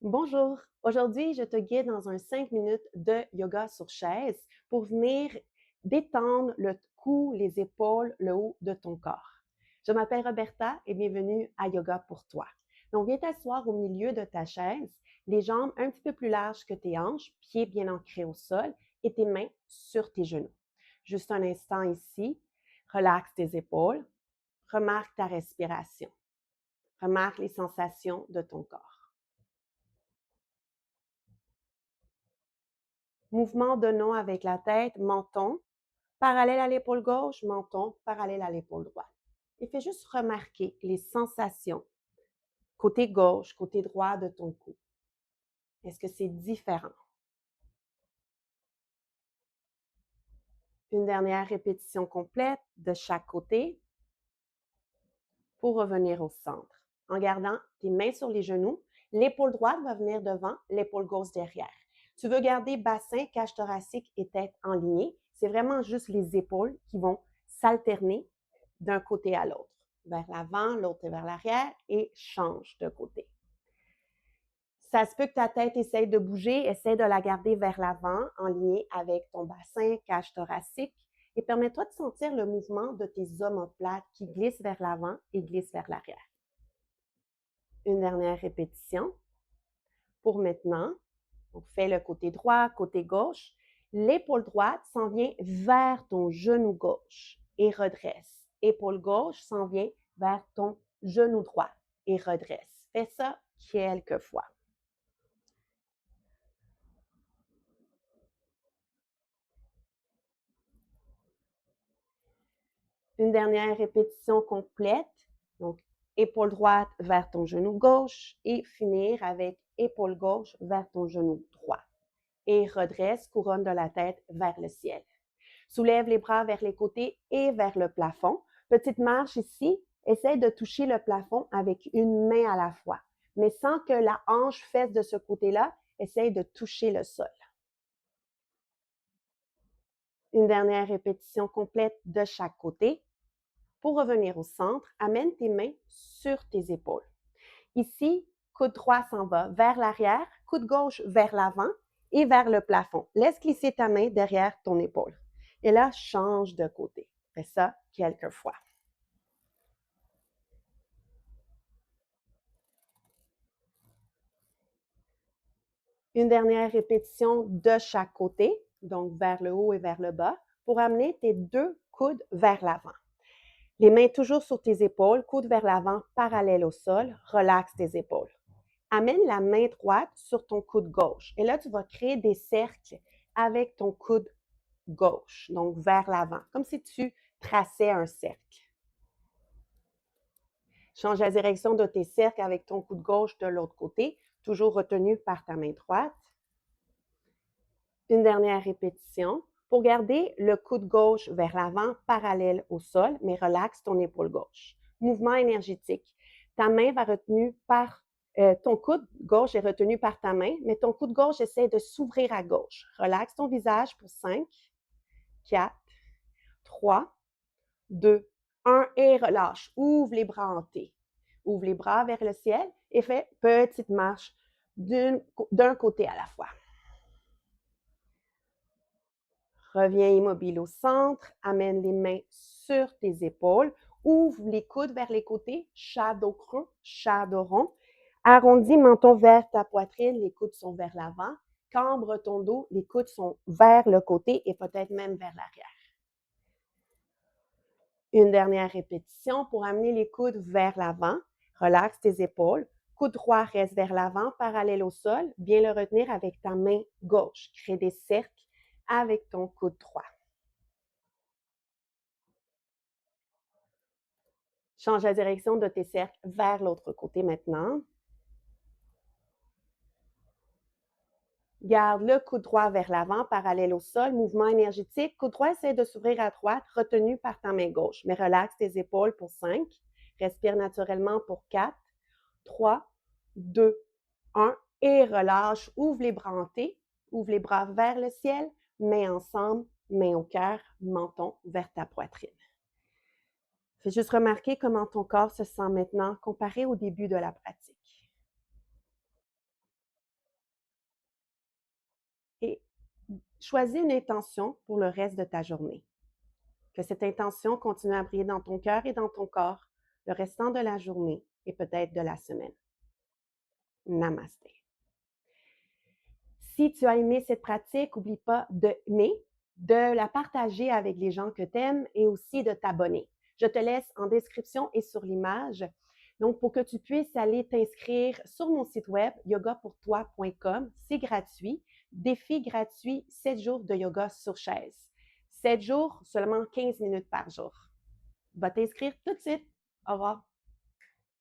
Bonjour, aujourd'hui je te guide dans un 5 minutes de yoga sur chaise pour venir détendre le cou, les épaules, le haut de ton corps. Je m'appelle Roberta et bienvenue à Yoga pour toi. Donc viens t'asseoir au milieu de ta chaise, les jambes un petit peu plus larges que tes hanches, pieds bien ancrés au sol et tes mains sur tes genoux. Juste un instant ici, relaxe tes épaules, remarque ta respiration, remarque les sensations de ton corps. Mouvement de nom avec la tête, menton, parallèle à l'épaule gauche, menton, parallèle à l'épaule droite. Et fais juste remarquer les sensations, côté gauche, côté droit de ton cou. Est-ce que c'est différent? Une dernière répétition complète de chaque côté pour revenir au centre. En gardant tes mains sur les genoux, l'épaule droite va venir devant, l'épaule gauche derrière. Tu veux garder bassin, cage thoracique et tête en lignée. C'est vraiment juste les épaules qui vont s'alterner d'un côté à l'autre. Vers l'avant, l'autre est vers l'arrière et change de côté. Ça se peut que ta tête essaye de bouger, essaye de la garder vers l'avant, en lignée avec ton bassin, cage thoracique, et permets-toi de sentir le mouvement de tes omoplates qui glissent vers l'avant et glissent vers l'arrière. Une dernière répétition. Pour maintenant, on fait le côté droit, côté gauche. L'épaule droite s'en vient vers ton genou gauche et redresse. Épaule gauche s'en vient vers ton genou droit et redresse. Fais ça quelques fois. Une dernière répétition complète. Donc, épaule droite vers ton genou gauche et finir avec épaule gauche vers ton genou droit. Et redresse, couronne de la tête vers le ciel. Soulève les bras vers les côtés et vers le plafond. Petite marche ici. Essaye de toucher le plafond avec une main à la fois, mais sans que la hanche fesse de ce côté-là. Essaye de toucher le sol. Une dernière répétition complète de chaque côté. Pour revenir au centre, amène tes mains sur tes épaules. Ici, coude droit s'en va vers l'arrière, coude gauche vers l'avant et vers le plafond. Laisse glisser ta main derrière ton épaule. Et là, change de côté. Fais ça quelques fois. Une dernière répétition de chaque côté, donc vers le haut et vers le bas, pour amener tes deux coudes vers l'avant. Les mains toujours sur tes épaules, coudes vers l'avant, parallèle au sol, relaxe tes épaules. Amène la main droite sur ton coude gauche. Et là, tu vas créer des cercles avec ton coude gauche, donc vers l'avant, comme si tu traçais un cercle. Change la direction de tes cercles avec ton coude gauche de l'autre côté, toujours retenu par ta main droite. Une dernière répétition pour garder le coude gauche vers l'avant, parallèle au sol, mais relaxe ton épaule gauche. Mouvement énergétique. Ta main va retenue par ton coude gauche est retenu par ta main, mais ton coude gauche essaie de s'ouvrir à gauche. Relaxe ton visage pour 5, 4, 3, 2, 1 et relâche. Ouvre les bras en T. Ouvre les bras vers le ciel et fais petite marche d'un côté à la fois. Reviens immobile au centre, amène les mains sur tes épaules, ouvre les coudes vers les côtés, chat dos creux, chat dos rond. Arrondis menton vers ta poitrine, les coudes sont vers l'avant. Cambre ton dos, les coudes sont vers le côté et peut-être même vers l'arrière. Une dernière répétition pour amener les coudes vers l'avant. Relaxe tes épaules. Coude droit reste vers l'avant, parallèle au sol. Viens le retenir avec ta main gauche. Crée des cercles avec ton coude droit. Change la direction de tes cercles vers l'autre côté maintenant. Garde le coude droit vers l'avant, parallèle au sol, mouvement énergétique. Coude droit essaie de s'ouvrir à droite, retenu par ta main gauche. Mais relaxe tes épaules pour 5. Respire naturellement pour 4, 3, 2, 1. Et relâche. Ouvre les bras en T. Ouvre les bras vers le ciel. Mains ensemble, mains au cœur, menton vers ta poitrine. Fais juste remarquer comment ton corps se sent maintenant comparé au début de la pratique. Choisis une intention pour le reste de ta journée. Que cette intention continue à briller dans ton cœur et dans ton corps le restant de la journée et peut-être de la semaine. Namasté. Si tu as aimé cette pratique, n'oublie pas de la partager avec les gens que tu aimes et aussi de t'abonner. Je te laisse en description et sur l'image. Donc, pour que tu puisses aller t'inscrire sur mon site web yogapourtoi.com, c'est gratuit. Défi gratuit, 7 jours de yoga sur chaise. 7 jours, seulement 15 minutes par jour. Va t'inscrire tout de suite. Au revoir.